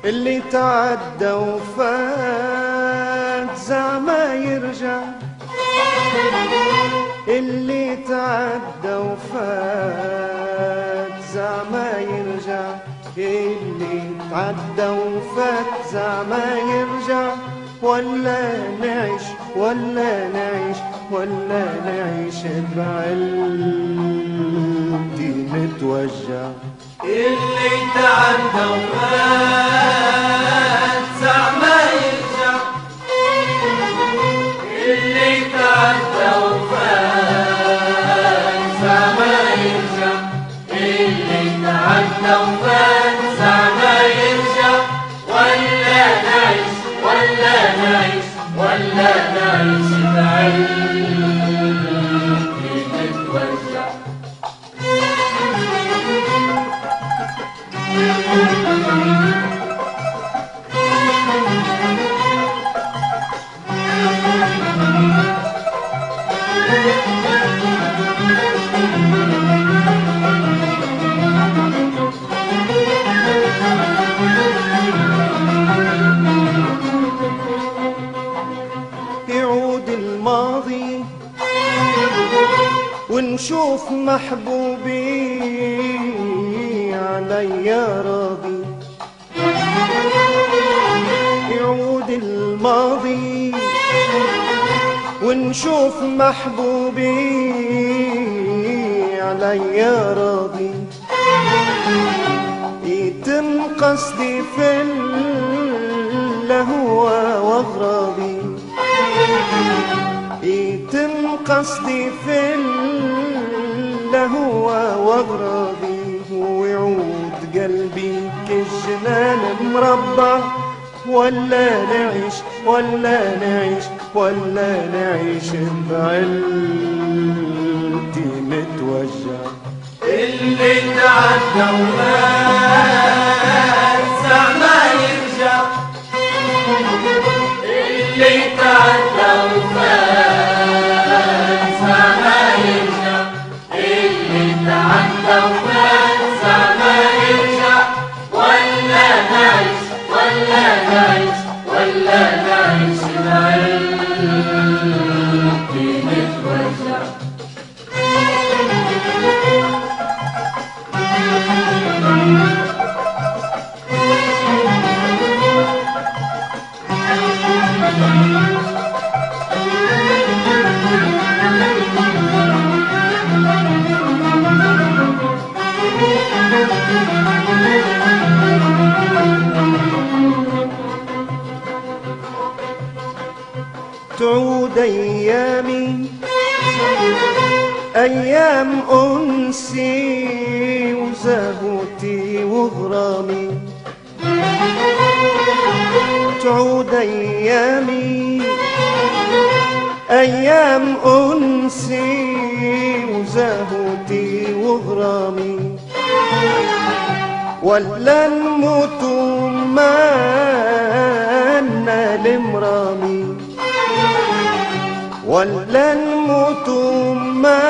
اللي تعدى وفات زعما يرجع، اللي تعدى وفات زعما يرجع، اللي تعدى وفات زعما يرجع. ولا نعيش ولا نعيش ولا نعيش بعلتي نتوجع. اللي تعدى وفات زعما يرجع، اللي تعدى وفات زعما يرجع، اللي تعدى وفات زعما يرجع. ولا نعيش ولا نعيش ولا نعيش بعلتي نتوجع. يعود الماضي ونشوف محبوبي عليا راضي. يعود الماضي ونشوف محبوبي عليا راضي. يتم قصدي في الهوى واغراضي، يتم قصدي في الهوى واغراضي. ويعود قلبي كالجنان مربع. ولا نعيش ولا نعيش ولا نعيش بعلتي نتوجع. اللي تعدى وفات زعما يرجع، اللي تعدى وفات زعما يرجع، اللي تعدى وفات زعما يرجع. ولا نعيش ولا نعيش ولا نعيش بعلتي نتوجع. تعود أيامي أيام أنسي وزهوتي وغرامي. تعود أيامي أيام أنسي وزهوتي وغرامي. ولا نموت ما لمرامي، ولا نموت ما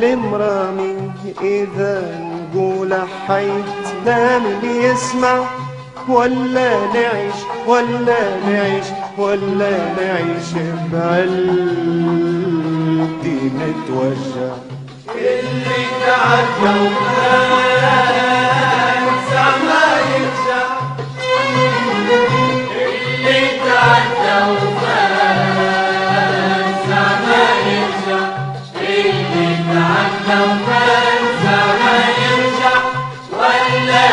لمرامي. إذا نقول حيتنا من يسمع. ولا نعيش ولا نعيش ولا نعيش بعلتي نتوجع. اللي تعدى وفات زعما يرجع، اللي تعدى وفات زعما يرجع، اللي تعدى وفات زعما يرجع. ولا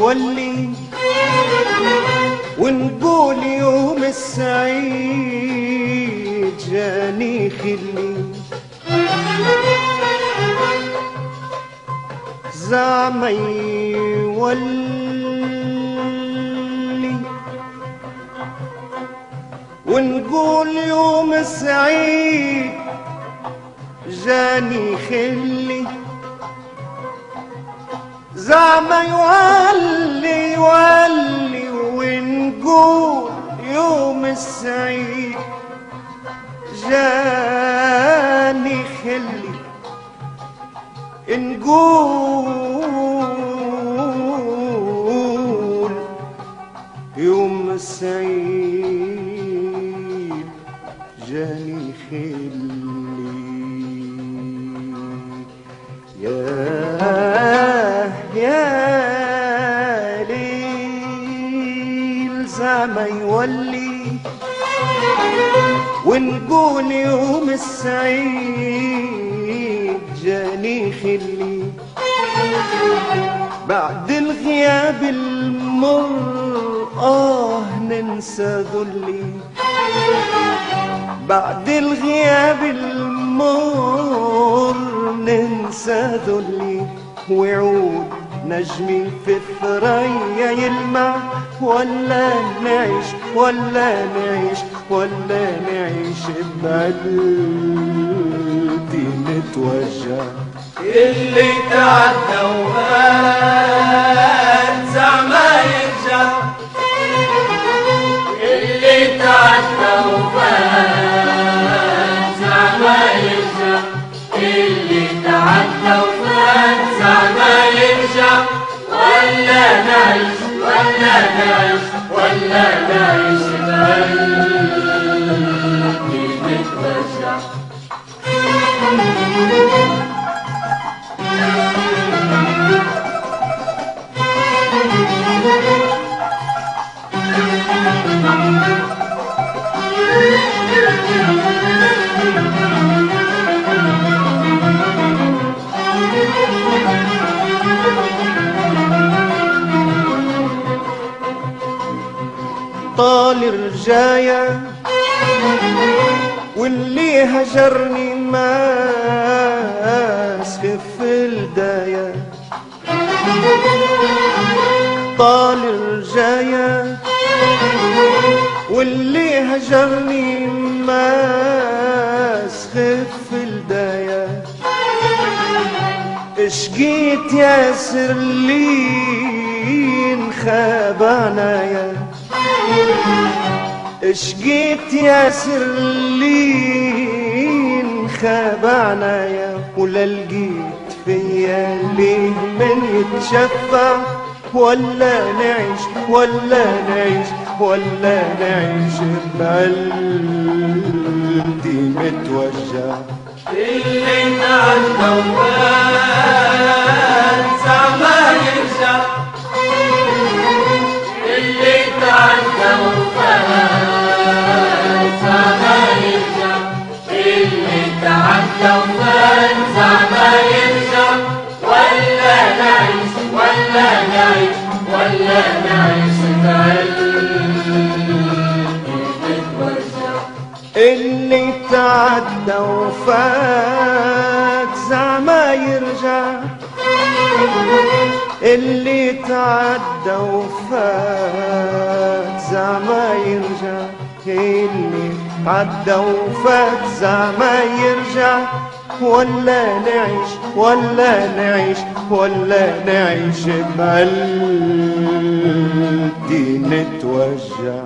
يولي ونقول يوم السعيد جاني خلي زعما يولي ونقول يوم السعيد جاني خلي زعما يولي يولي ونقول يوم السعيد جاني خلي نقول يوم السعيد جاني خلي يا ليل زعما يولي ونقول يوم السعيد جاني خلي بعد الغياب المر ننسى ذلي بعد الغياب المر ننسى ذلي ويعود نجمي في الثريا يلمع ولا نعيش ولا نعيش ولا نعيش بقلبي نتوجع اللي تعدى وفات زعما يرجع اللي تعدى وفات زعما يرجع اللي تعدى وفات زعما يرجع ولا نعيش ولا نعيش ولا نعيش بقلبي نتوجع طال رجايا واللي هجرني ما سخف الدايا طال رجايا واللي هجرني ما سخف الدايا اشقيت ياسر لين خاب عنايا اشقيت ياسر لين خاب عنايا ولا لقيت فيا ليه من يتشفع ولا نعيش ولا نعيش ولا نعيش بقلبي متوجع اللي تعدى وفات زعما يرجع اللي تعدى وفات زعما يرجع اللي تعدى وفات زعما يرجع ولا نعيش ولا نعيش ولا نعيش بقلبي متوجع اللي تعدى وفات زعما يرجع اللي تعدى وفات زعما يرجع اللي تعدى وفات زعما يرجع ولا نعيش ولا نعيش ولا نعيش بقلبي نتوجع